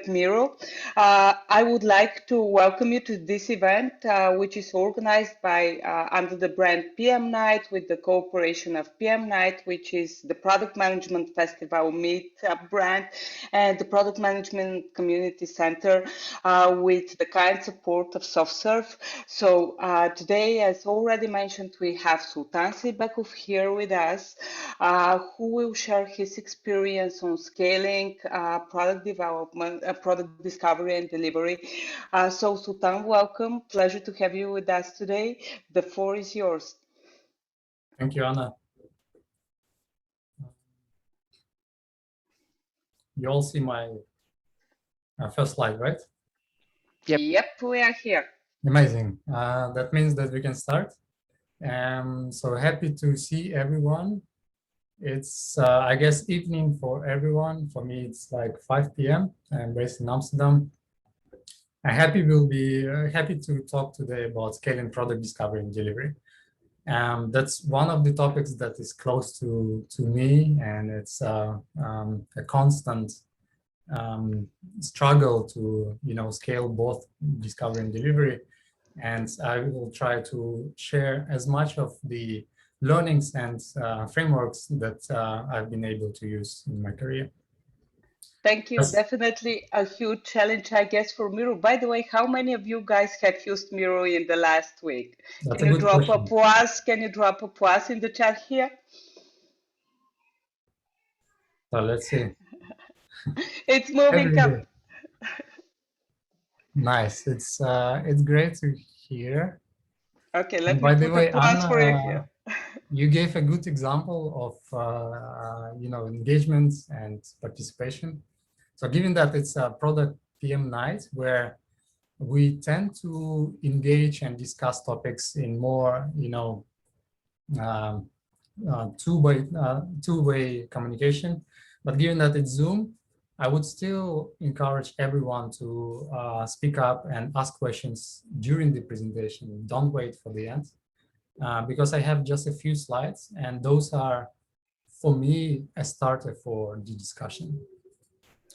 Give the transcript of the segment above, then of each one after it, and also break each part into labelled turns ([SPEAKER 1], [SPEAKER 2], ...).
[SPEAKER 1] Miro. I would like to welcome you to this event, which is organized by under the brand PM Night with the cooperation of PM Night, which is the Product Management Festival Meet brand, and the Product Management Community Center with the kind support of SoftServe. So today, as already mentioned, we have Sultan Seitbekov here with us, who will share his experience on scaling product development, product discovery and delivery. So Sultan, welcome. Pleasure to have you with us today. The floor is yours.
[SPEAKER 2] Thank you, Anna. You all see my first slide, right?
[SPEAKER 1] Yep, we are here.
[SPEAKER 2] Amazing. That means that we can start. So happy to see everyone. It's, I guess, evening for everyone. For me, it's like 5 p.m. I'm based in Amsterdam. We'll be happy to talk today about scaling product discovery and delivery. That's one of the topics that is close to me, and it's a constant struggle to scale both discovery and delivery. And I will try to share as much of the learnings and frameworks that I've been able to use in my career.
[SPEAKER 1] Thank you. Yes. Definitely a huge challenge, I guess, for Miro. By the way, how many of you guys have used Miro in the last week?
[SPEAKER 2] That's
[SPEAKER 1] Can you drop a plus? Can you drop a plus in the chat here?
[SPEAKER 2] So let's see.
[SPEAKER 1] It's moving up.
[SPEAKER 2] Nice. It's great to hear.
[SPEAKER 1] Okay, let me put a plus for you here.
[SPEAKER 2] You gave a good example of engagement and participation. So given that it's a product PM night where we tend to engage and discuss topics in more two-way communication, but given that it's Zoom, I would still encourage everyone to speak up and ask questions during the presentation. Don't wait for the end. Because I have just a few slides, and those are, for me, a starter for the discussion.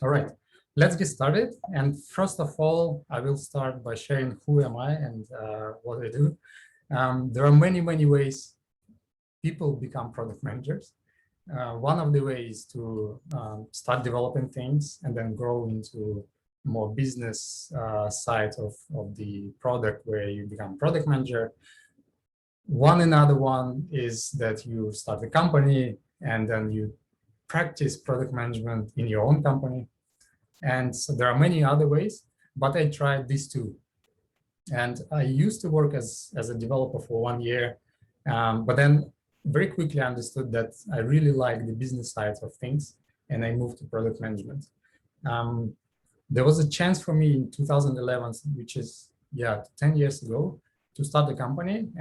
[SPEAKER 2] All right, let's get started. And first of all, I will start by sharing who am I and what I do. There are many, many ways people become product managers. One of the ways to start developing things and then grow into more business side of the product where you become product manager. Another one is that you start a company and then you practice product management in your own company. And so there are many other ways, but I tried these two. And I used to work as a developer for 1 year, but then very quickly understood that I really like the business side of things, and I moved to product management. There was a chance for me in 2011, which is 10 years ago, to start a company,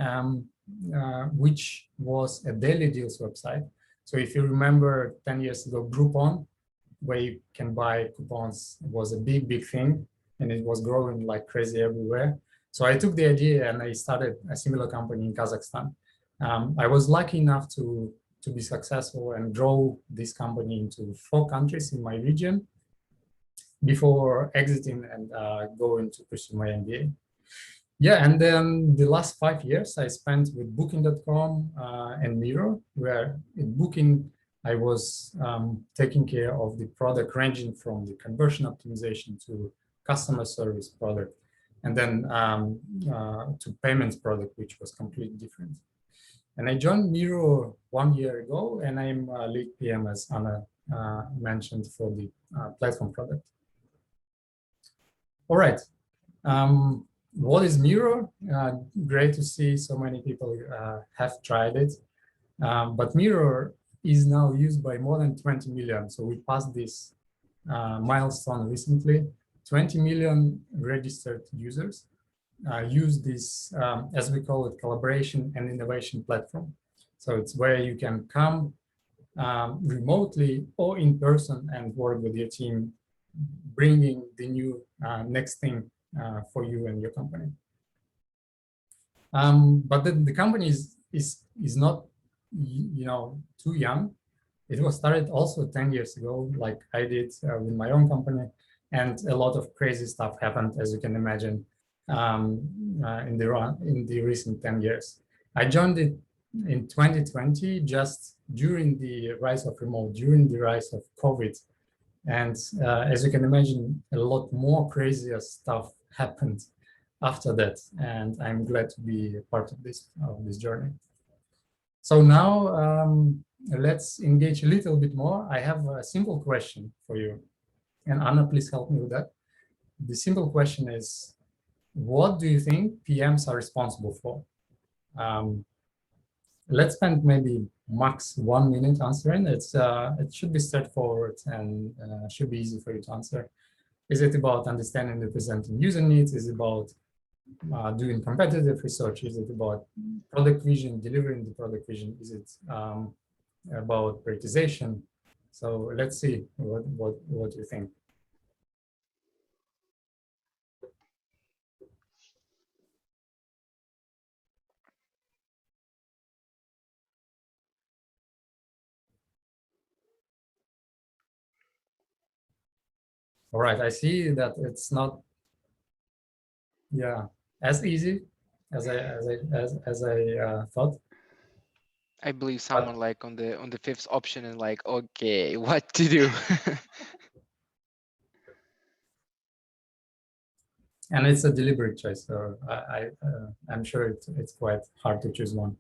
[SPEAKER 2] which was a daily deals website. So if you remember 10 years ago, Groupon, where you can buy coupons, was a big, big thing, and it was growing like crazy everywhere. So I took the idea and I started a similar company in Kazakhstan. I was lucky enough to be successful and grow this company into 4 countries in my region before exiting and going to pursue my MBA. Yeah, and then the last 5 years I spent with Booking.com and Miro, where in Booking I was taking care of the product ranging from the conversion optimization to customer service product, and then to payments product, which was completely different. And I joined Miro 1 year ago, and I'm lead PM, as Anna mentioned, for the platform product. All right. What is Miro? Great to see so many people have tried it. But Miro is now used by more than 20 million. So we passed this milestone recently. 20 million registered users use this, as we call it, collaboration and innovation platform. So it's where you can come remotely or in person and work with your team, bringing the new next thing for you and your company. But the company is not too young. It was started also 10 years ago, like I did with my own company, and a lot of crazy stuff happened, as you can imagine, in the recent 10 years. I joined it in 2020, just during the rise of remote, during the rise of COVID. And as you can imagine, a lot more crazier stuff happened after that. And I'm glad to be a part of this journey. So now let's engage a little bit more. I have a simple question for you. And Anna, please help me with that. The simple question is, what do you think PMs are responsible for? Let's spend maybe max 1 minute answering. It should be straightforward and should be easy for you to answer. Is it about understanding the presenting user needs? Is it about doing competitive research? Is it about product vision, delivering the product vision? Is it about prioritization? So let's see what you think. All right, I see that it's not, yeah, as easy as I thought.
[SPEAKER 3] I believe someone like on the fifth option and like, okay, what to do?
[SPEAKER 2] And it's a deliberate choice, so I'm sure it's quite hard to choose one.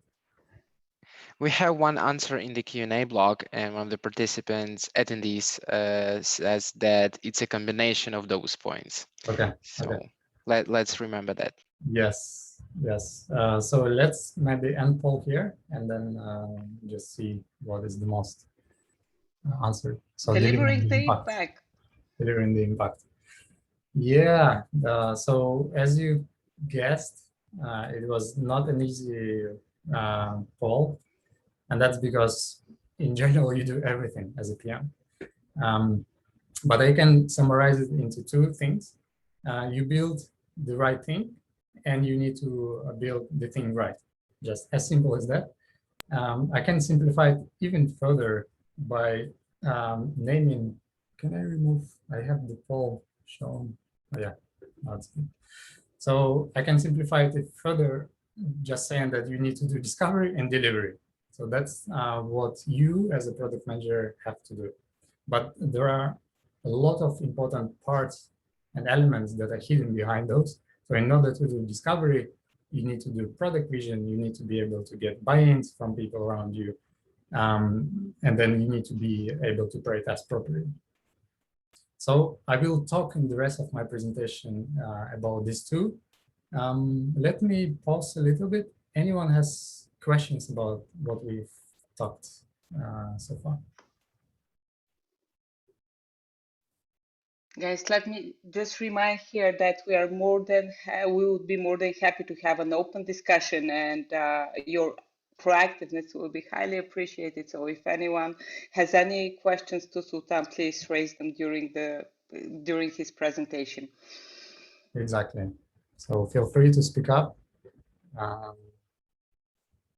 [SPEAKER 3] We have one answer in the Q&A blog, and one of the participants attendees says that it's a combination of those points.
[SPEAKER 2] Okay.
[SPEAKER 3] So
[SPEAKER 2] okay.
[SPEAKER 3] let's remember that.
[SPEAKER 2] Yes, yes. So let's maybe end poll here and then just see what is the most answered. So
[SPEAKER 1] delivering the impact.
[SPEAKER 2] Delivering the impact. Yeah. So as you guessed, it was not an easy poll, and that's because in general you do everything as a PM. But I can summarize it into two things. You build the right thing, and you need to build the thing right. Just as simple as that. I can simplify it even further by naming. Can I remove? I have the poll shown. Oh, yeah, that's good. So I can simplify it further, just saying that you need to do discovery and delivery. So that's what you as a product manager have to do. But there are a lot of important parts and elements that are hidden behind those. So in order to do discovery, you need to do product vision, you need to be able to get buy-ins from people around you, and then you need to be able to prioritize properly. So I will talk in the rest of my presentation about these two. Let me pause a little bit. Anyone has questions about what we've talked so far?
[SPEAKER 1] Guys, let me just remind here that we would be more than happy to have an open discussion, and your proactiveness will be highly appreciated. So if anyone has any questions to Sultan, please raise them during his presentation.
[SPEAKER 2] Exactly. So feel free to speak up. And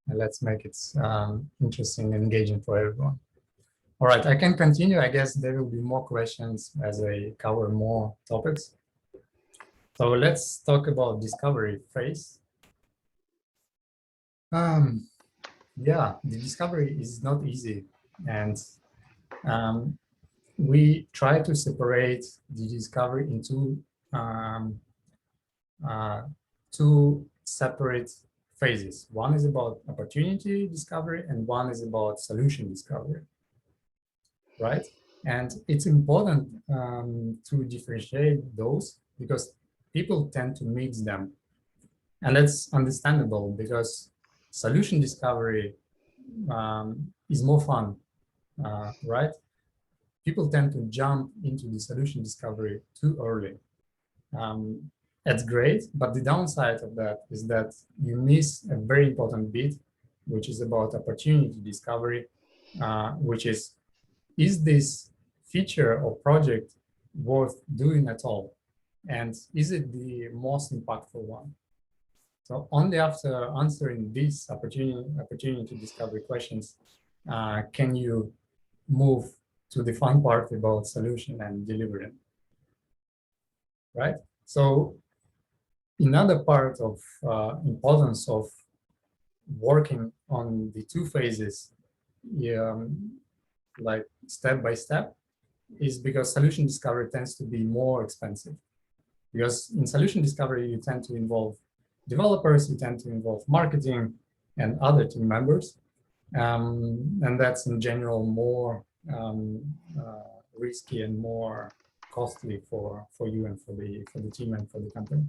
[SPEAKER 2] let's make it interesting and engaging for everyone. All right, I can continue. I guess there will be more questions as I cover more topics. So let's talk about discovery phase. Yeah, the discovery is not easy, and we try to separate the discovery into two separate phases. One is about opportunity discovery, and one is about solution discovery, right? And it's important to differentiate those because people tend to mix them. And that's understandable because solution discovery is more fun, right? People tend to jump into the solution discovery too early. That's great, but the downside of that is that you miss a very important bit, which is about opportunity discovery, which is this feature or project worth doing at all? And is it the most impactful one? So only after answering these opportunity discovery questions can you move to the fun part about solution and delivering. right? So another part of importance of working on the two phases, like step by step, is because solution discovery tends to be more expensive. Because in solution discovery, you tend to involve developers, you tend to involve marketing and other team members. And that's in general more risky and more costly for you and for the team and for the company.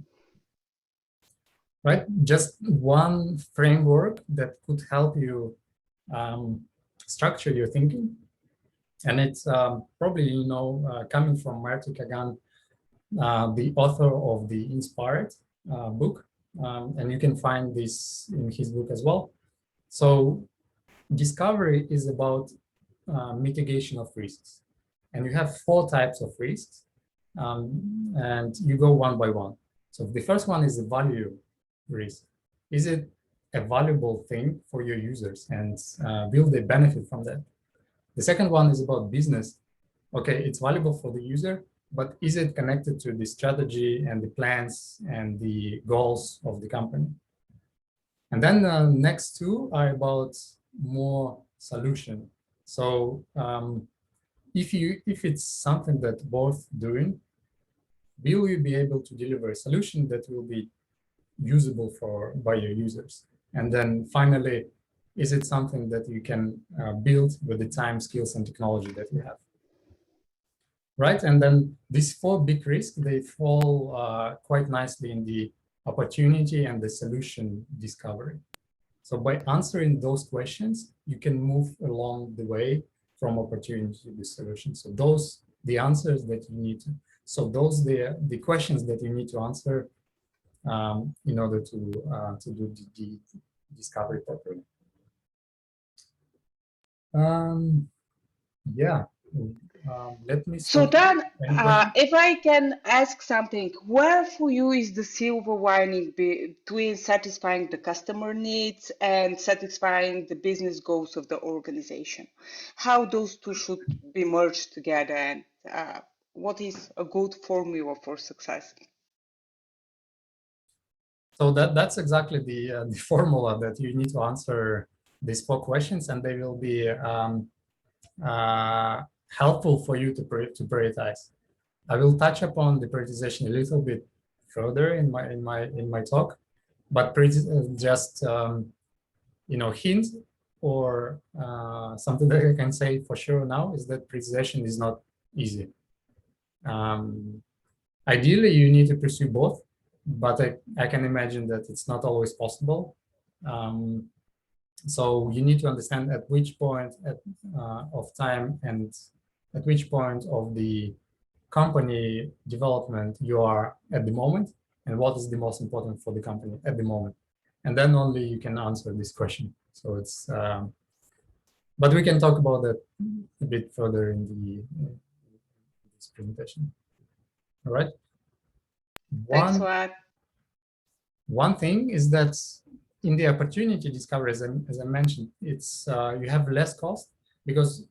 [SPEAKER 2] Right? Just one framework that could help you structure your thinking. And it's probably, coming from Marty Kagan, the author of the Inspired book. And you can find this in his book as well. So discovery is about mitigation of risks. And you have 4 types of risks. And you go one by one. So the first one is the value risk. Is it a valuable thing for your users, and will they benefit from that? The second one is about business. Okay, it's valuable for the user, but is it connected to the strategy and the plans and the goals of the company? And then the next 2 are about more solution. So if it's something that both doing, will you be able to deliver a solution that will be usable by your users? And then finally, is it something that you can build with the time, skills, and technology that you have? Right, and then these 4 big risks, they fall quite nicely in the opportunity and the solution discovery. So by answering those questions, you can move along the way from opportunity to the solution. So those, the answers that you need to, so those the questions that you need to answer in order to do the discovery properly. Yeah. Let me
[SPEAKER 1] So Dan, if I can ask something, where for you is the silver lining between satisfying the customer needs and satisfying the business goals of the organization? How those two should be merged together, and what is a good formula for success?
[SPEAKER 2] So that's exactly the formula that you need to answer these 4 questions, and they will be helpful for you to prioritize. I will touch upon the prioritization a little bit further in my talk, but just hint or something that I can say for sure now is that prioritization is not easy. Ideally, you need to pursue both, but I can imagine that it's not always possible. So you need to understand at which point of time and at which point of the company development you are at the moment, and what is the most important for the company at the moment. And then only you can answer this question. So it's, but we can talk about that a bit further in this presentation. All right.
[SPEAKER 1] Thanks a lot.
[SPEAKER 2] One thing is that in the opportunity discovery, as I mentioned, it's you have less cost because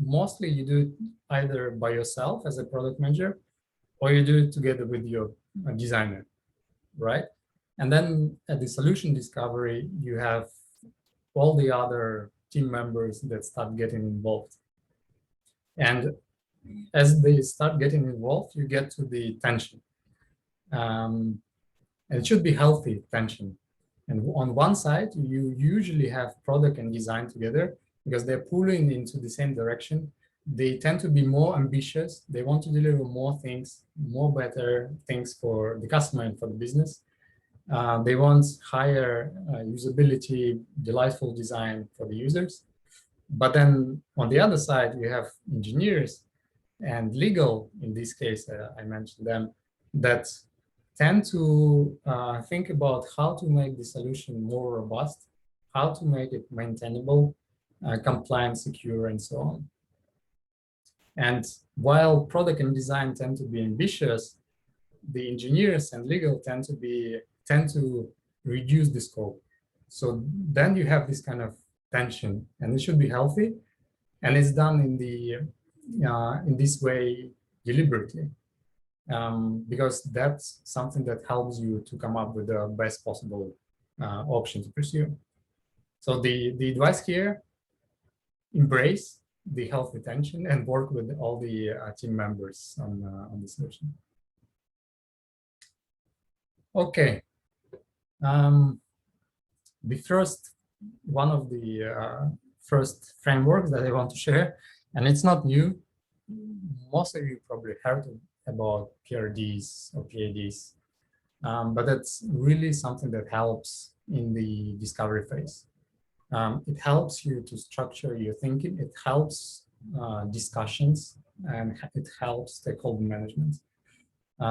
[SPEAKER 2] mostly you do it either by yourself as a product manager, or you do it together with your designer, right? And then at the solution discovery, you have all the other team members that start getting involved. And as they start getting involved, you get to the tension. And it should be healthy tension. And on one side, you usually have product and design together because they're pulling into the same direction. They tend to be more ambitious. They want to deliver more things, more better things for the customer and for the business. They want higher usability, delightful design for the users. But then on the other side, you have engineers and legal, in this case, I mentioned them, that tend to think about how to make the solution more robust, how to make it maintainable, compliant, secure, and so on. And while product and design tend to be ambitious, the engineers and legal tend to reduce the scope. So then you have this kind of tension, and it should be healthy, and it's done in this way deliberately. because that's something that helps you to come up with the best possible option to pursue. So the advice here, embrace the health retention and work with all the team members on the solution. Okay. The first, one of the first frameworks that I want to share, and it's not new. Most of you probably heard about PRDs or PADs, but that's really something that helps in the discovery phase. It helps you to structure your thinking. It helps discussions, and it helps stakeholder management.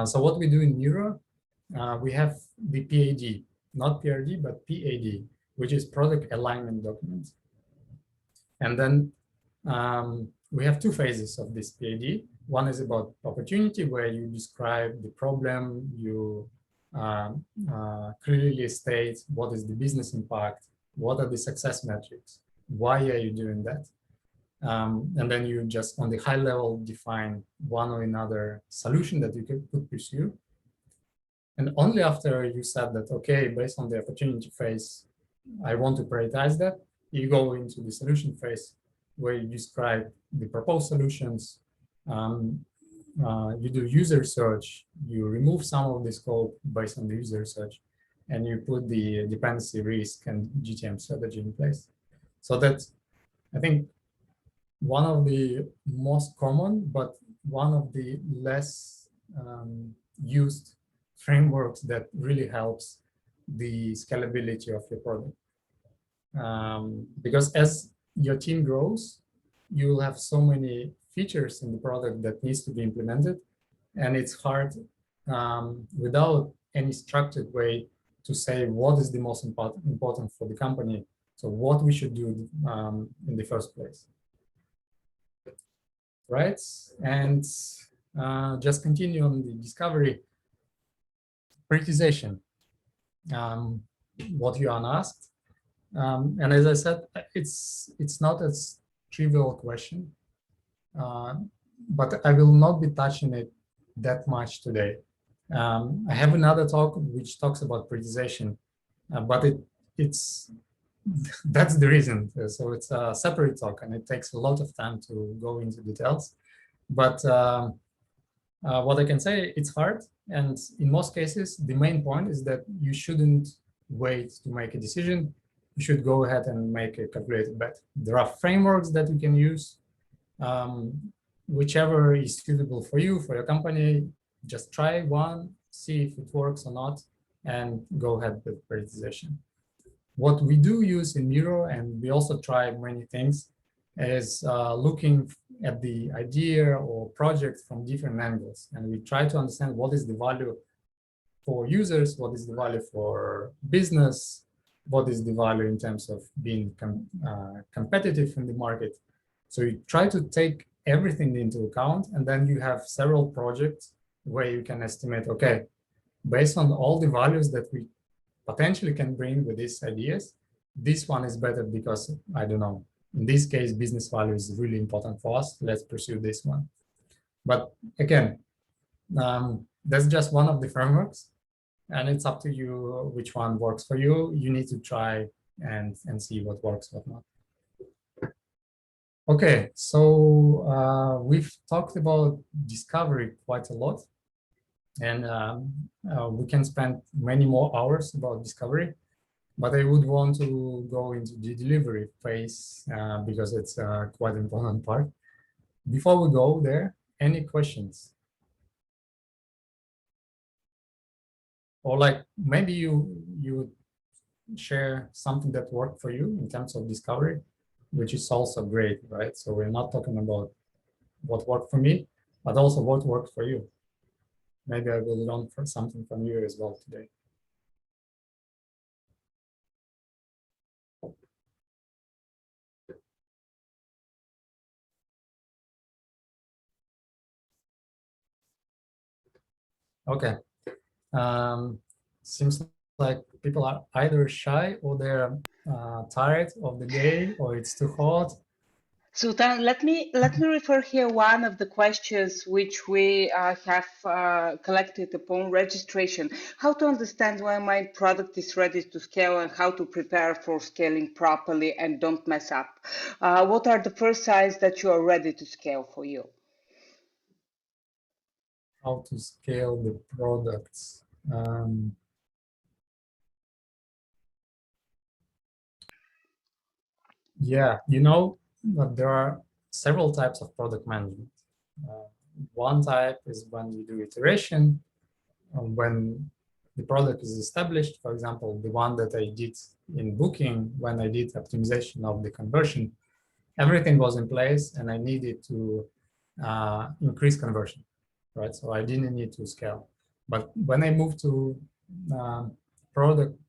[SPEAKER 2] So what we do in Miro, we have the PAD, not PRD, but PAD, which is Product Alignment Document. And then we have two phases of this PAD. One is about opportunity, where you describe the problem, you clearly state what is the business impact, what are the success metrics, why are you doing that? And then you just on the high level define one or another solution that you could pursue. And only after you said that, okay, based on the opportunity phase, I want to prioritize that, you go into the solution phase where you describe the proposed solutions, you do user search, you remove some of the scope based on the user search, and you put the dependency risk and GTM strategy in place. So that's, I think, one of the most common, but one of the less used frameworks that really helps the scalability of your product. Because as your team grows, you will have so many features in the product that needs to be implemented, and it's hard without any structured way to say what is the most important for the company, so what we should do in the first place. Right, and just continue on the discovery. Prioritization, what you unasked, and as I said, it's not a trivial question, but I will not be touching it that much today. I have another talk which talks about prioritization, but it's that's the reason. So it's a separate talk, and it takes a lot of time to go into details. But what I can say, it's hard, and in most cases, the main point is that you shouldn't wait to make a decision. You should go ahead and make a calculated bet. There are frameworks that you can use, whichever is suitable for you, for your company. Just try one, see if it works or not, and go ahead with prioritization. What we do use in Miro, and we also try many things, is looking at the idea or project from different angles. And we try to understand what is the value for users, what is the value for business, what is the value in terms of being competitive in the market. So you try to take everything into account, and then you have several projects where you can estimate, okay, based on all the values that we potentially can bring with these ideas, this one is better because, I don't know, in this case, business value is really important for us. Let's pursue this one. But again, that's just one of the frameworks, and it's up to you which one works for you. You need to try and see what works, what not. Okay, so we've talked about discovery quite a lot, and we can spend many more hours about discovery. But I would want to go into the delivery phase because it's quite an important part. Before we go there, any questions? Or like maybe you share something that worked for you in terms of discovery, which is also great, right? So we're not talking about what worked for me, but also what worked for you. Maybe I will learn something from you as well today. Okay. Seems like people are either shy or they're tired of the day, or it's too hot.
[SPEAKER 1] Sultan, let me refer here one of the questions which we have collected upon registration. How to understand when my product is ready to scale and how to prepare for scaling properly and don't mess up. What are the first signs that you are ready to scale for you?
[SPEAKER 2] How to scale the products. Yeah, you know, but there are several types of product management. One type is when you do iteration, when the product is established. For example, the one that I did in booking, when I did optimization of the conversion, everything was in place and I needed to increase conversion, right? So I didn't need to scale. But when I moved to product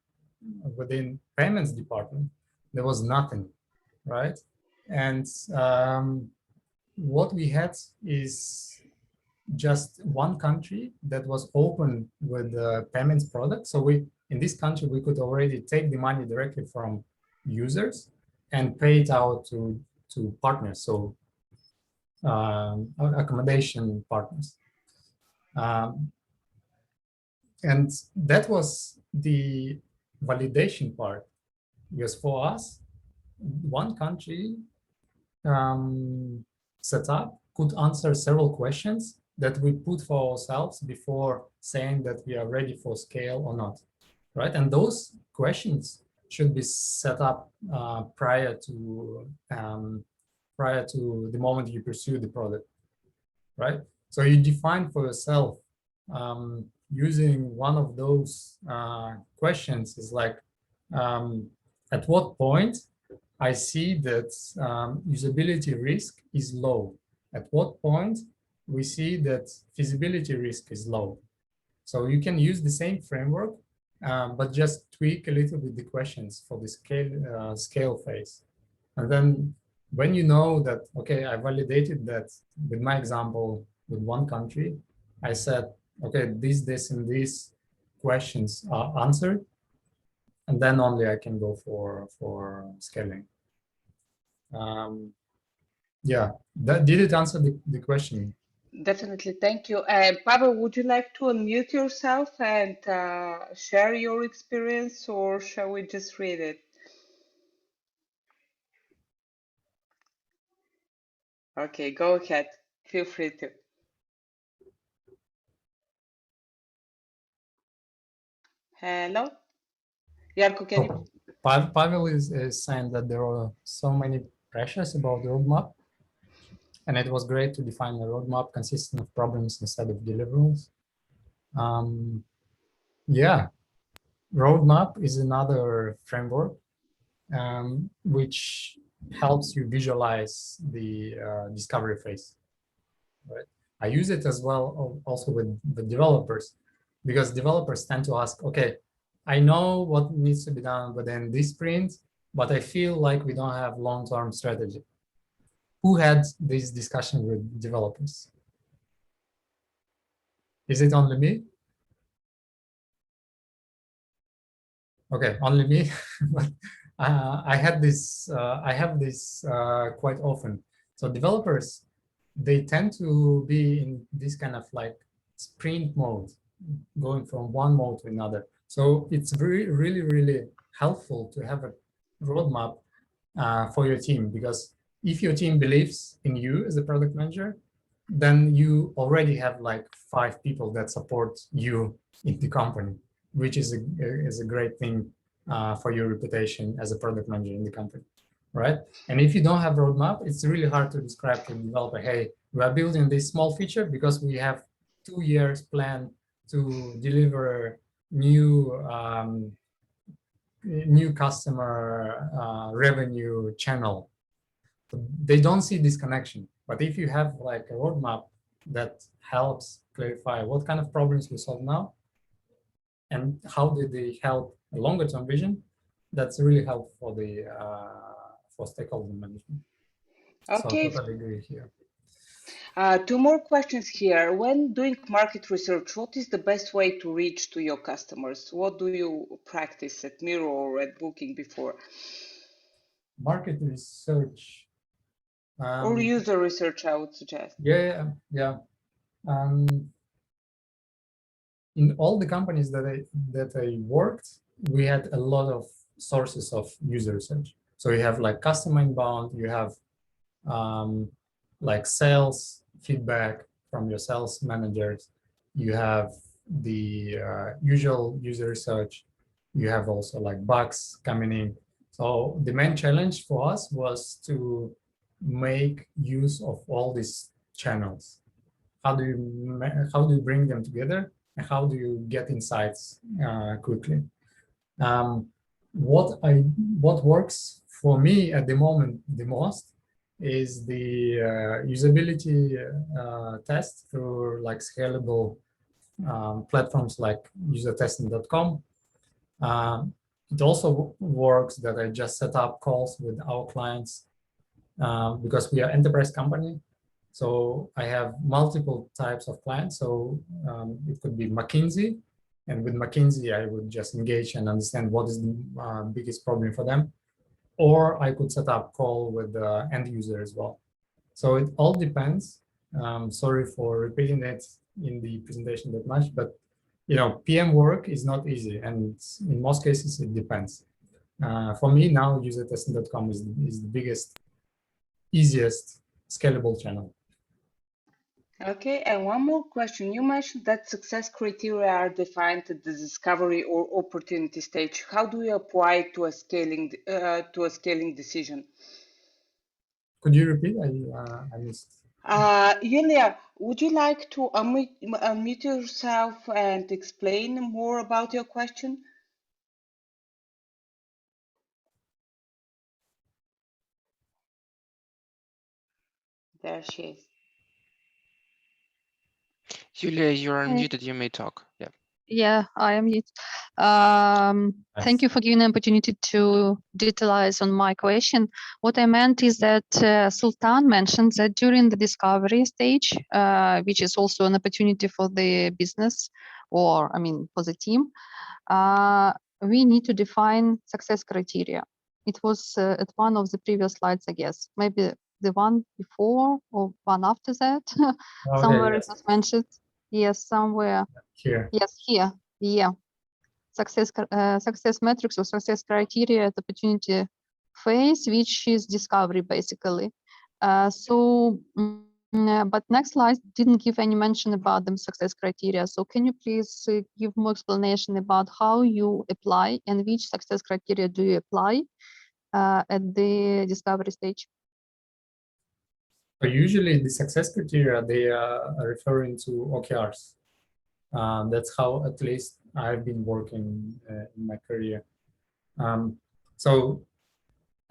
[SPEAKER 2] within payments department, there was nothing, right? And what we had is just one country that was open with the payments product. So in this country, we could already take the money directly from users and pay it out to partners, so accommodation partners. And that was the validation part, because for us, one country setup could answer several questions that we put for ourselves before saying that we are ready for scale or not, right? And those questions should be set up prior to the moment you pursue the product, right? So you define for yourself using one of those questions is like, at what point I see that usability risk is low. At what point we see that feasibility risk is low. So you can use the same framework, but just tweak a little bit the questions for the scale phase. And then when you know that, okay, I validated that with my example with one country, I said, okay, this, and these questions are answered, and then only I can go for scaling. Yeah, did it answer the question?
[SPEAKER 1] Definitely, thank you. Pavel, would you like to unmute yourself and share your experience, or shall we just read it? Okay, go ahead. Feel free to. Hello? Yarko, can you?
[SPEAKER 2] Pavel is saying that there are so many pressures about the roadmap, and it was great to define a roadmap consistent of problems instead of deliverables. Yeah, roadmap is another framework which helps you visualize the discovery phase. Right? I use it as well also with the developers, because developers tend to ask, okay, I know what needs to be done within this sprint, but I feel like we don't have long-term strategy. Who had this discussion with developers? Is it only me? Okay, only me. But I have this quite often. So developers, they tend to be in this kind of like sprint mode, going from one mode to another. So it's really helpful to have a roadmap for your team, because if your team believes in you as a product manager, then you already have like 5 people that support you in the company, which is a great thing for your reputation as a product manager in the company, right? And if you don't have roadmap, it's really hard to describe to the developer, hey, we are building this small feature because we have 2 years plan to deliver new customer revenue channel. They don't see this connection. But if you have like a roadmap that helps clarify what kind of problems we solve now and how did they help a longer term vision, that's really helpful for the for stakeholder management.
[SPEAKER 1] Okay.
[SPEAKER 2] So I totally agree here.
[SPEAKER 1] 2 more questions here. When doing market research, what is the best way to reach to your customers? What do you practice at Miro or at Booking before?
[SPEAKER 2] Market research.
[SPEAKER 1] Or user research, I would suggest.
[SPEAKER 2] Yeah. In all the companies that I worked, we had a lot of sources of user research. So you have like customer inbound, you have like sales feedback from your sales managers, you have the usual user research, you have also like bugs coming in. So the main challenge for us was to make use of all these channels. How do you bring them together, and how do you get insights quickly? What works for me at the moment the most is the usability test through like scalable platforms like usertesting.com. It also works that I just set up calls with our clients because we are enterprise company. So I have multiple types of clients. So it could be McKinsey. And with McKinsey, I would just engage and understand what is the biggest problem for them. Or I could set up call with the end user as well. So it all depends. Sorry for repeating it in the presentation that much, but PM work is not easy, and in most cases it depends. For me now, usertesting.com is the biggest, easiest scalable channel.
[SPEAKER 1] Okay, and one more question. You mentioned that success criteria are defined at the discovery or opportunity stage. How do you apply it to a scaling decision?
[SPEAKER 2] Could you repeat? I missed.
[SPEAKER 1] Yulia, would you like to unmute yourself and explain more about your question? There she is.
[SPEAKER 3] Julia, you're unmuted. You may talk. Yeah.
[SPEAKER 4] Yeah, I am mute. Thank you for giving the opportunity to detailize on my question. What I meant is that Sultan mentioned that during the discovery stage, which is also an opportunity for the business, or for the team, we need to define success criteria. It was at one of the previous slides, I guess, maybe the one before or one after that.
[SPEAKER 2] Okay,
[SPEAKER 4] somewhere
[SPEAKER 2] yes.
[SPEAKER 4] it was mentioned. Yes, somewhere.
[SPEAKER 2] Here.
[SPEAKER 4] Yes, here. Yeah. Success metrics or success criteria at opportunity phase, which is discovery basically. But next slide didn't give any mention about the success criteria. So can you please give more explanation about how you apply and which success criteria do you apply at the discovery stage?
[SPEAKER 2] So usually the success criteria, they are referring to OKRs. That's how at least I've been working in my career. So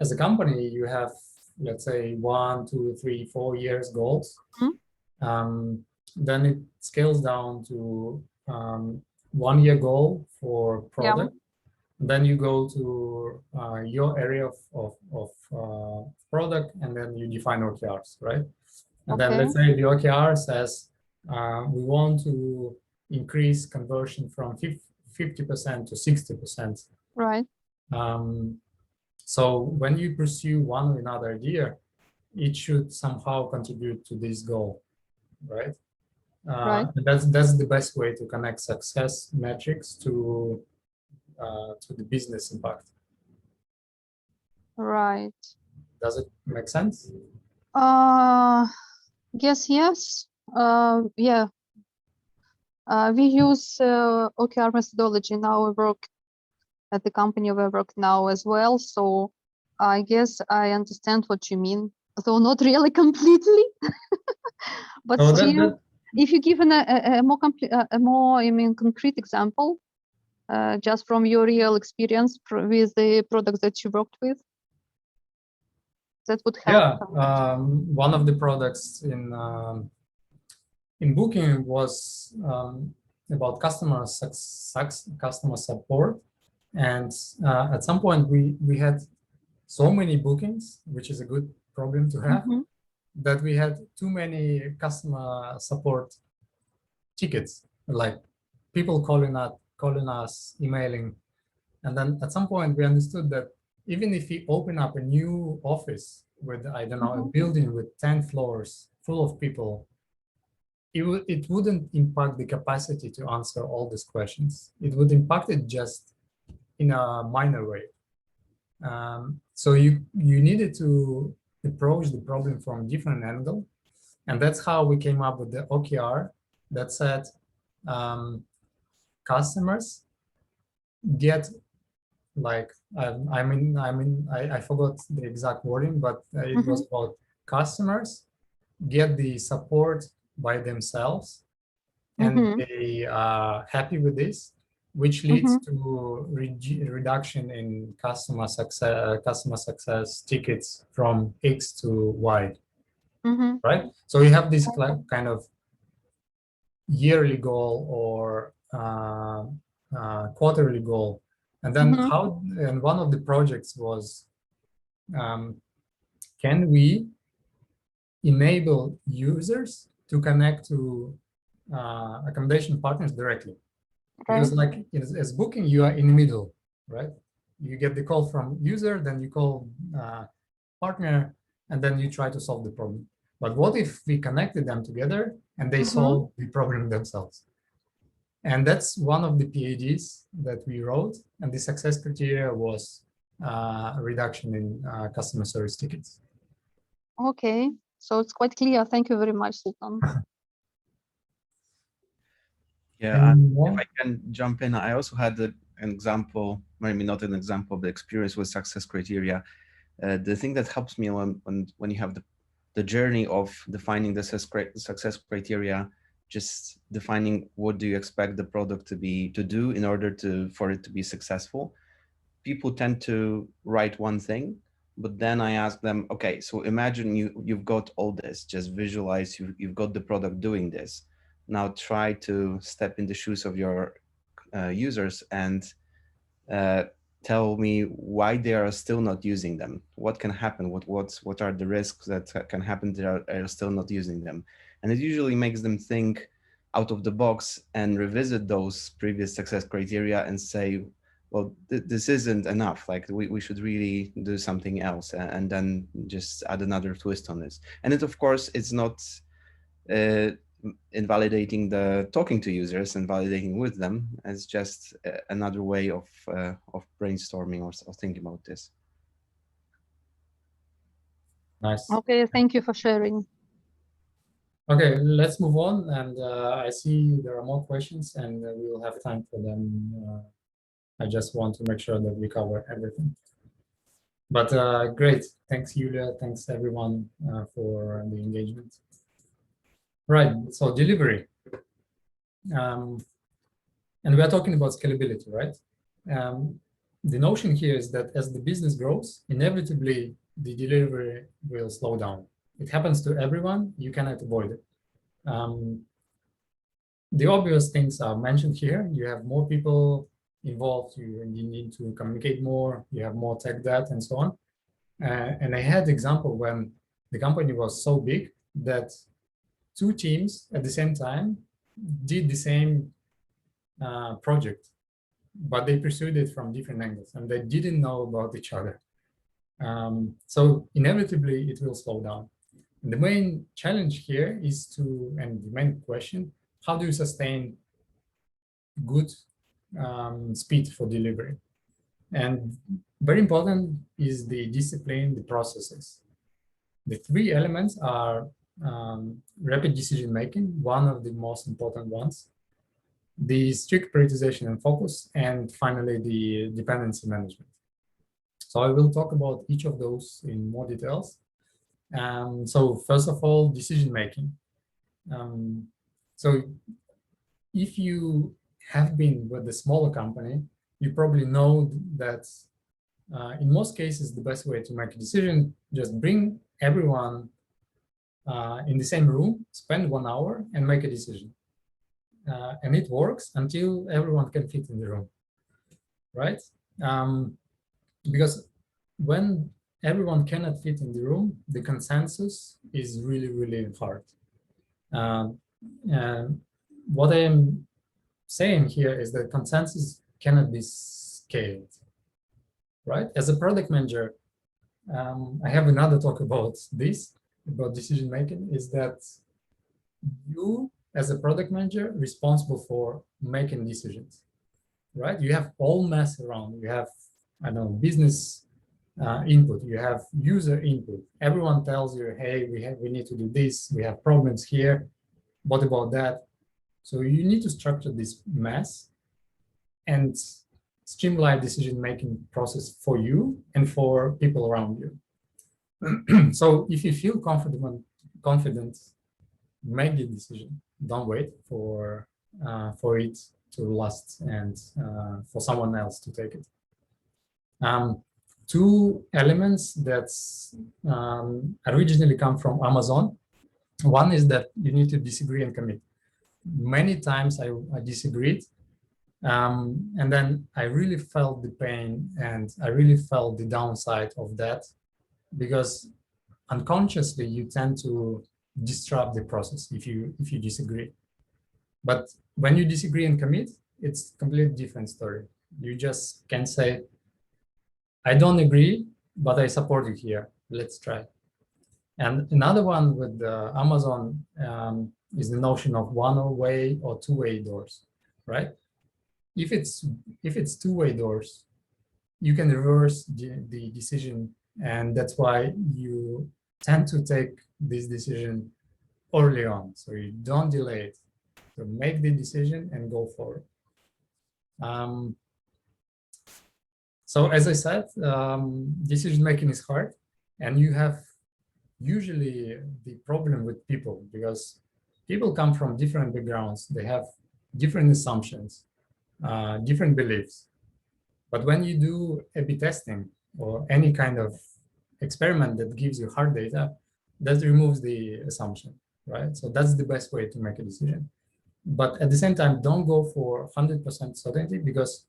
[SPEAKER 2] as a company, you have, let's say, 1, 2, 3, 4 years goals. Then it scales down to 1 year goal for product. Yeah. Then you go to your area of product, and then you define OKRs, right? And then let's say the OKR says we want to increase conversion from 50% to 60%.
[SPEAKER 4] Right.
[SPEAKER 2] So when you pursue one or another idea, it should somehow contribute to this goal, right?
[SPEAKER 4] Right.
[SPEAKER 2] That's the best way to connect success metrics to the business impact.
[SPEAKER 4] Right.
[SPEAKER 2] Does it make sense?
[SPEAKER 4] Yes. Yeah. We use OKR methodology in our work at the company where I work now as well. So I guess I understand what you mean, though not really completely. But
[SPEAKER 2] so
[SPEAKER 4] still, if you give a more concrete example, just from your real experience with the products that you worked with, that would help.
[SPEAKER 2] Yeah, one of the products in Booking was about customer support, and at some point we had so many bookings, which is a good problem to have, that we had too many customer support tickets, like people calling us, emailing. And then at some point we understood that even if we open up a new office with, I don't know, a building with 10 floors full of people, it wouldn't impact the capacity to answer all these questions. It would impact it just in a minor way. So you needed to approach the problem from a different angle. And that's how we came up with the OKR that said customers get, like, I forgot the exact wording, but it was about customers get the support by themselves, and they are happy with this, which leads to reduction in customer success tickets from X to Y, right? So we have this kind of yearly goal or quarterly goal, and then and one of the projects was, can we enable users to connect to accommodation partners directly? Because like as booking, you are in the middle, right? You get the call from user, then you call partner, and then you try to solve the problem. But what if we connected them together and they solve the problem themselves? And that's one of the PADs that we wrote, and the success criteria was a reduction in customer service tickets.
[SPEAKER 4] Okay, so it's quite clear. Thank you very much, Sultan.
[SPEAKER 5] Yeah, and if I can jump in, I also had an example, maybe not an example, but experience with success criteria. The thing that helps me when you have the journey of defining the success criteria, just defining what do you expect the product to do in order for it to be successful. People tend to write one thing, but then I ask them, okay, so imagine you've got all this, just visualize you've got the product doing this. Now try to step in the shoes of your users and tell me why they are still not using them. What can happen? What are the risks that can happen? They are still not using them, and it usually makes them think out of the box and revisit those previous success criteria and say, well, this isn't enough. Like we should really do something else, and then just add another twist on this. And it, of course, it's not invalidating the talking to users and validating with them. It's just another way of brainstorming or thinking about this.
[SPEAKER 2] Nice.
[SPEAKER 4] Okay, thank you for sharing.
[SPEAKER 2] Okay, let's move on. And I see there are more questions, and we will have time for them. I just want to make sure that we cover everything. But great. Thanks, Yulia. Thanks, everyone, for the engagement. Right, so delivery. And we are talking about scalability, right? The notion here is that as the business grows, inevitably the delivery will slow down. It happens to everyone. You cannot avoid it. The obvious things are mentioned here. You have more people involved. You need to communicate more. You have more tech debt and so on. And I had example when the company was so big that two teams at the same time did the same project, but they pursued it from different angles and they didn't know about each other. So inevitably it will slow down. And the main challenge here is and the main question, how do you sustain good speed for delivery? And very important is the discipline, the processes. The three elements are rapid decision-making, one of the most important ones, the strict prioritization and focus, and finally the dependency management. So I will talk about each of those in more details. So first of all, decision-making. So if you have been with a smaller company, you probably know that in most cases, the best way to make a decision, just bring everyone in the same room, spend 1 hour and make a decision. And it works until everyone can fit in the room, right? Because when everyone cannot fit in the room, the consensus is really, really hard. And what I am saying here is that consensus cannot be scaled, right? As a product manager, I have another talk about this, about decision making, is that you, as a product manager, responsible for making decisions, right? You have all mess around. You have, I don't know, business input. You have user input. Everyone tells you, hey, we need to do this. We have problems here. What about that? So you need to structure this mess and streamline decision-making process for you and for people around you. So if you feel confident, make the decision. Don't wait for it to last and for someone else to take it. Two elements that originally come from Amazon. One is that you need to disagree and commit. Many times I disagreed, and then I really felt the pain and I really felt the downside of that, because unconsciously you tend to disrupt the process if you disagree. But when you disagree and commit, it's a completely different story. You just can say, I don't agree, but I support you here. Let's try. And another one with Amazon is the notion of one-way or two-way doors, right? If it's two-way doors, you can reverse the decision, and that's why you tend to take this decision early on, so you don't delay it. So make the decision and go for it. So as I said, decision making is hard, and you have usually the problem with people, because people come from different backgrounds. They have different assumptions, different beliefs. But when you do A/B testing or any kind of experiment that gives you hard data, that removes the assumption, right? So that's the best way to make a decision. But at the same time, don't go for 100% certainty, because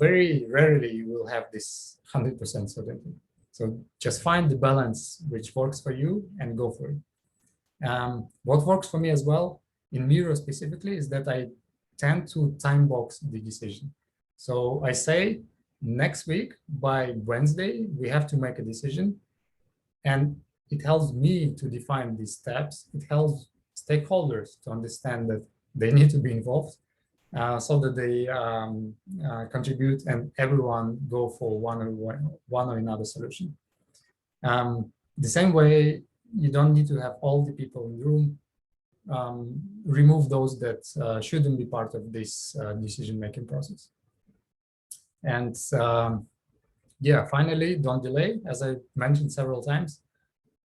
[SPEAKER 2] very rarely you will have this 100% certainty. So just find the balance which works for you and go for it. What works for me as well, in Miro specifically, is that I tend to time box the decision. So I say, next week by Wednesday, we have to make a decision. And it helps me to define these steps. It helps stakeholders to understand that they need to be involved, so that they contribute and everyone go for one or another solution. The same way, you don't need to have all the people in the room. Remove those that shouldn't be part of this decision-making process. And yeah, finally, don't delay. As I mentioned several times,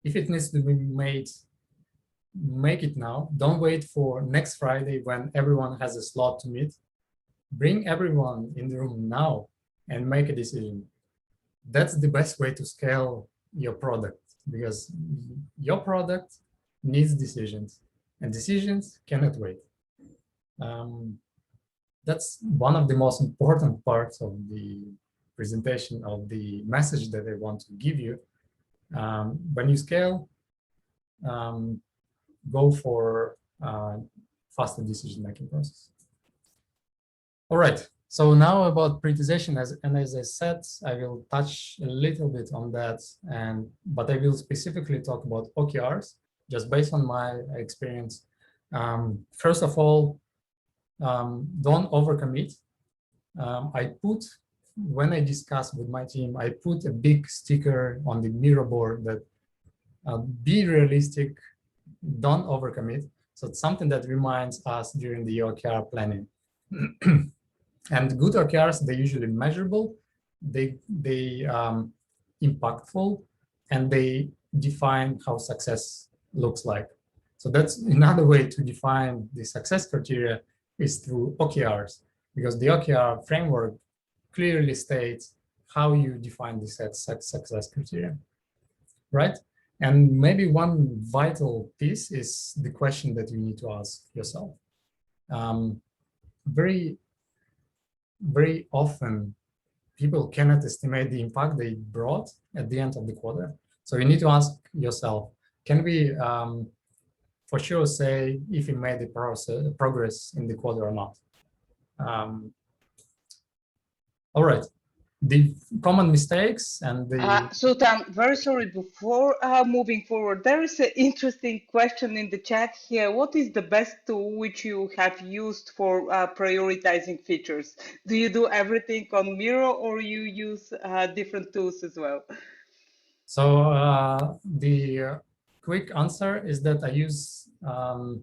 [SPEAKER 2] if it needs to be made, make it now. Don't wait for next Friday when everyone has a slot to meet. Bring everyone in the room now and make a decision. That's the best way to scale your product, because your product needs decisions, and decisions cannot wait. That's one of the most important parts of the presentation, of the message that I want to give you. When you scale, go for faster decision-making process. All right, so now about prioritization, as I said, I will touch a little bit on that, but I will specifically talk about OKRs, just based on my experience. First of all, don't overcommit. When I discuss with my team, I put a big sticker on the Miro board that be realistic, don't overcommit. So it's something that reminds us during the OKR planning. And good OKRs, they're usually measurable, they impactful, and they define how success looks like. So that's another way to define the success criteria, is through OKRs, because the OKR framework clearly states how you define the success criteria, right? And maybe one vital piece is the question that you need to ask yourself. Very often, people cannot estimate the impact they brought at the end of the quarter. So you need to ask yourself, can we for sure say if you made the progress in the quarter or not? All right. the common mistakes and the
[SPEAKER 1] Sultan, very sorry, before moving forward, there is an interesting question in the chat here. What is the best tool which you have used for prioritizing features? Do you do everything on Miro or you use different tools as well?
[SPEAKER 2] So the quick answer is that I use a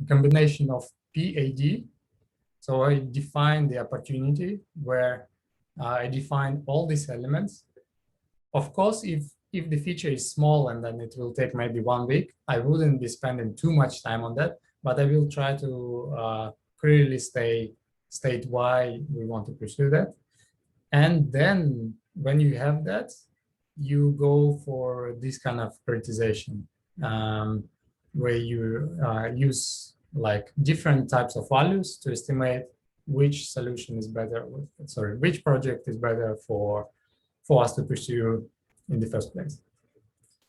[SPEAKER 2] combination of PAD. So I define the opportunity where I define all these elements. Of course, if the feature is small and then it will take maybe 1 week, I wouldn't be spending too much time on that, but I will try to clearly state why we want to pursue that. And then when you have that, you go for this kind of prioritization, where you use like different types of values to estimate which solution is better, which project is better for us to pursue in the first place.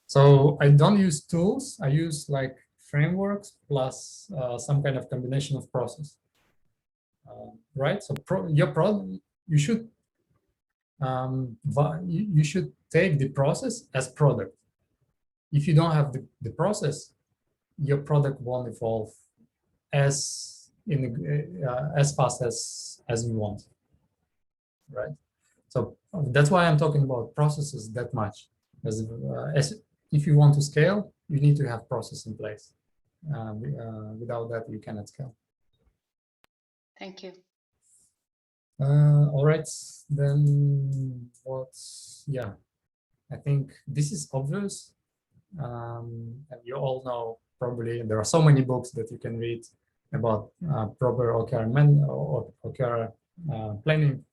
[SPEAKER 2] So I don't use tools, I use like frameworks plus some kind of combination of process, right? So your product, you should take the process as product. If you don't have the process, your product won't evolve as fast as you want, right? So that's why I'm talking about processes that much. As if you want to scale, you need to have process in place. Without that, you cannot scale.
[SPEAKER 1] Thank you.
[SPEAKER 2] All right, then yeah, I think this is obvious. And you all know probably there are so many books that you can read about proper OKR planning.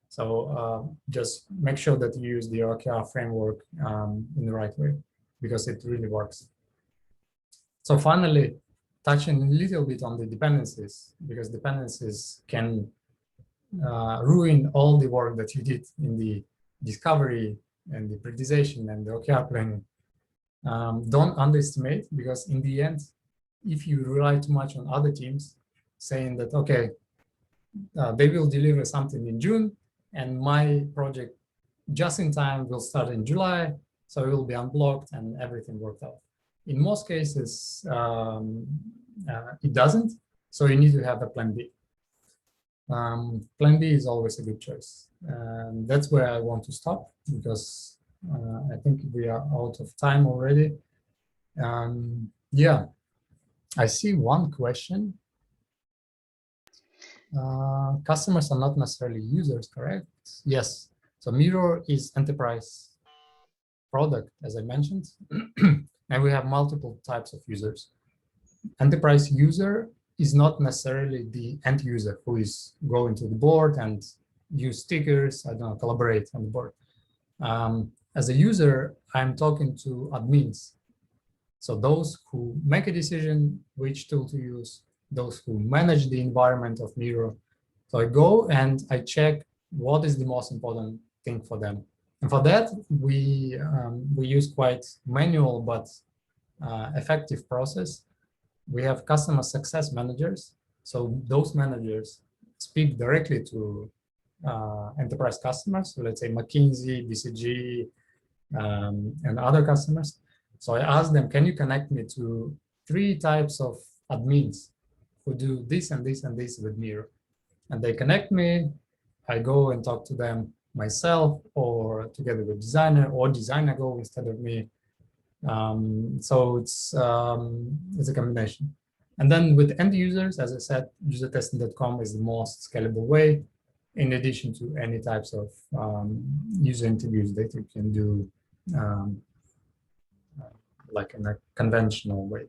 [SPEAKER 2] So just make sure that you use the OKR framework in the right way, because it really works. So finally, touching a little bit on the dependencies, because dependencies can ruin all the work that you did in the discovery and the prioritization and the OKR planning. Don't underestimate, because in the end, if you rely too much on other teams saying that, okay, they will deliver something in June and my project just in time will start in July, so it will be unblocked and everything worked out. In most cases, it doesn't, so you need to have a plan B. Plan B is always a good choice. And that's where I want to stop, because I think we are out of time already. Yeah, I see one question. Customers are not necessarily users, correct? Yes. So Miro is enterprise product, as I mentioned, and we have multiple types of users. Enterprise user is not necessarily the end user who is going to the board and use stickers, I don't know, collaborate on the board. As a user, I'm talking to admins. So those who make a decision which tool to use, those who manage the environment of Miro. So I go and I check what is the most important thing for them. And for that, we use quite manual but effective process. We have customer success managers. So those managers speak directly to enterprise customers. So let's say McKinsey, BCG, and other customers. So I asked them, can you connect me to 3 types of admins who do this and this and this with Miro? And they connect me. I go and talk to them myself or together with designer, or designer go instead of me. So it's a combination. And then with end users, as I said, usertesting.com is the most scalable way, in addition to any types of user interviews that you can do like in a conventional way.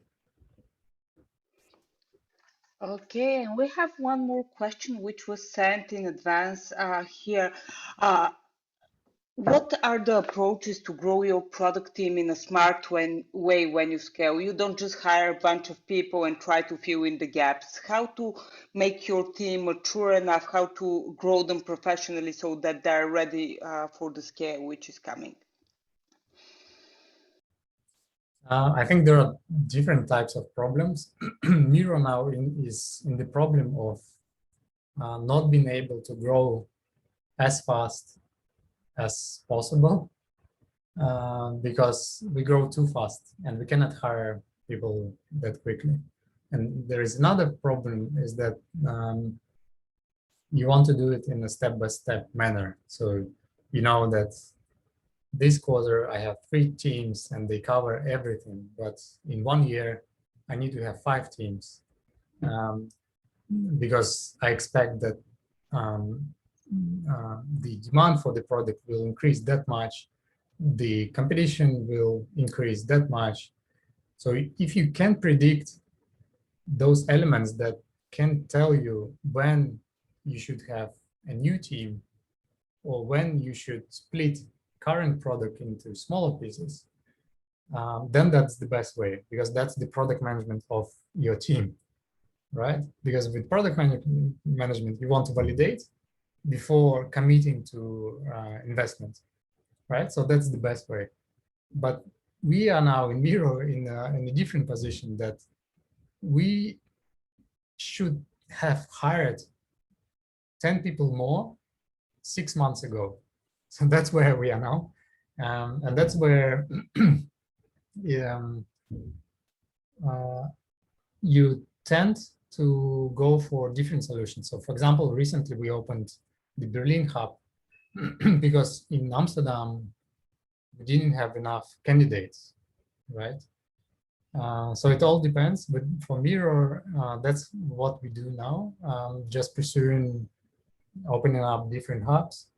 [SPEAKER 1] Okay, and we have one more question which was sent in advance here. What are the approaches to grow your product team in a smart way when you scale? You don't just hire a bunch of people and try to fill in the gaps. How to make your team mature enough, how to grow them professionally so that they're ready for the scale which is coming?
[SPEAKER 2] I think there are different types of problems. Miro now is in the problem of not being able to grow as fast as possible because we grow too fast and we cannot hire people that quickly. And there is another problem is that you want to do it in a step-by-step manner. So you know that this quarter I have 3 teams and they cover everything, but in 1 year I need to have 5 teams because I expect that the demand for the product will increase that much, the competition will increase that much. So if you can predict those elements that can tell you when you should have a new team or when you should split current product into smaller pieces, then that's the best way, because that's the product management of your team, right? Because with product management, you want to validate before committing to investment, right? So that's the best way. But we are now in Miro in a different position that we should have hired 10 people more 6 months ago. So that's where we are now. And that's where you tend to go for different solutions. So for example, recently we opened the Berlin hub because in Amsterdam, we didn't have enough candidates, right? So it all depends, but for Miro, that's what we do now, just pursuing opening up different hubs,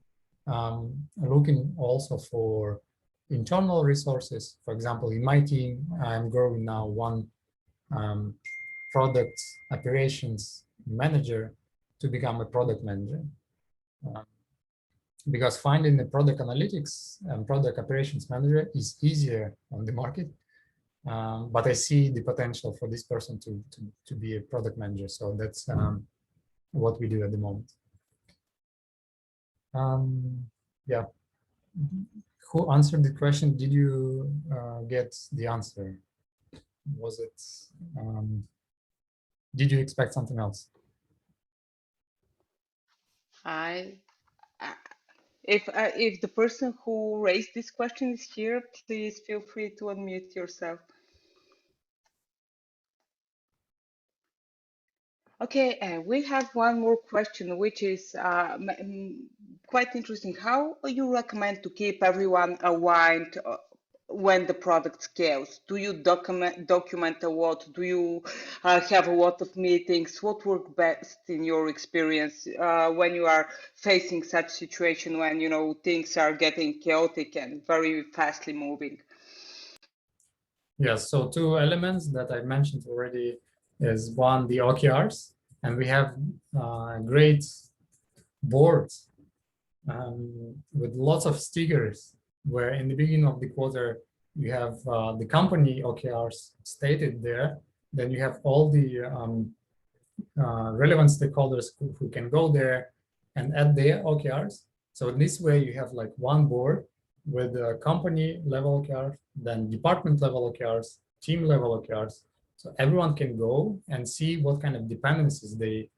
[SPEAKER 2] looking also for internal resources. For example, in my team, I'm growing now one product operations manager to become a product manager. Because finding the product analytics and product operations manager is easier on the market. But I see the potential for this person to be a product manager. So that's what we do at the moment. Yeah. Who answered the question? Did you get the answer? Was it, did you expect something else?
[SPEAKER 1] If the person who raised this question is here, please feel free to unmute yourself. Okay, we have one more question, which is quite interesting. How you recommend to keep everyone aligned when the product scales? Do you document a lot? Do you have a lot of meetings? What works best in your experience when you are facing such situation when things are getting chaotic and very fastly moving?
[SPEAKER 2] Yes, so 2 elements that I mentioned already is one, the OKRs, and we have great boards with lots of stickers where in the beginning of the quarter you have the company OKRs stated there, then you have all the relevant stakeholders who can go there and add their OKRs. So in this way you have like one board with the company level OKRs, then department level OKRs, team level OKRs. So everyone can go and see what kind of dependencies they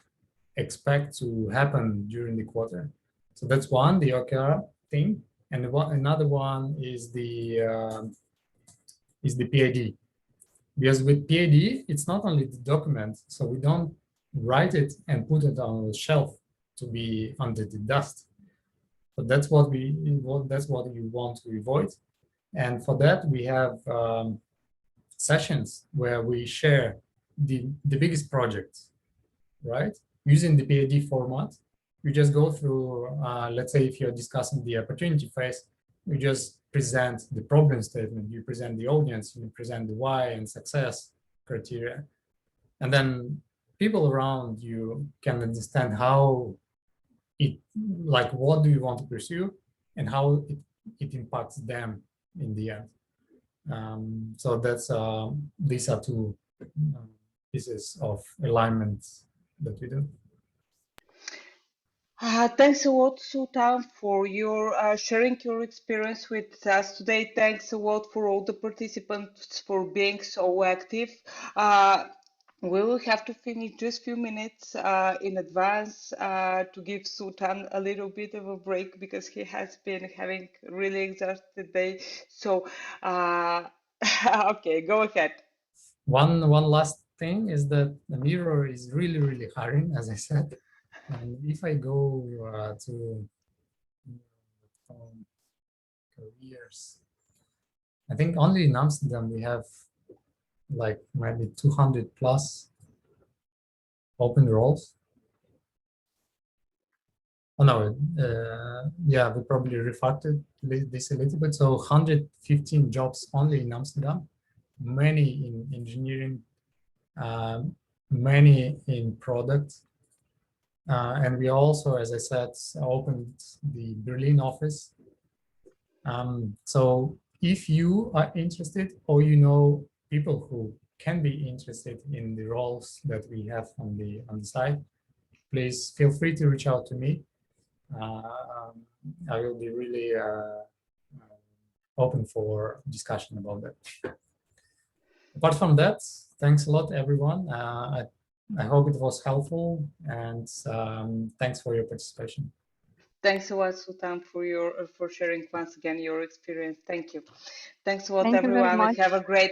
[SPEAKER 2] expect to happen during the quarter. So that's one, the OKR thing. And another one is the PID. Because with PID, it's not only the document, so we don't write it and put it on the shelf to be under the dust. But that's what you want to avoid. And for that, we have sessions where we share the biggest projects, right? Using the PID format, you just go through, let's say if you're discussing the opportunity phase, you just present the problem statement, you present the audience, you present the why and success criteria. And then people around you can understand how what do you want to pursue and how it impacts them in the end. So that's these are 2 pieces of alignment that we do.
[SPEAKER 1] Thanks a lot, Sultan, for your sharing your experience with us today. Thanks a lot for all the participants for being so active. We will have to finish just a few minutes in advance to give Sultan a little bit of a break because he has been having really exhausted day. So, okay, go ahead.
[SPEAKER 2] One last thing is that the Miro is really hiring, as I said. And if I go to careers, I think only in Amsterdam we have like maybe 200 plus open roles. Oh no, yeah, we probably refactored this a little bit. So 115 jobs only in Amsterdam, many in engineering, many in product. And we also, as I said, opened the Berlin office. So if you are interested or you know people who can be interested in the roles that we have on the site, please feel free to reach out to me. I will be really open for discussion about that. Apart from that, thanks a lot, everyone. I hope it was helpful, and thanks for your participation.
[SPEAKER 1] Thanks a lot, Sultan, for sharing once again your experience. Thank you. Thanks a lot,
[SPEAKER 4] Thank you very
[SPEAKER 1] everyone, and
[SPEAKER 4] much.
[SPEAKER 1] have a great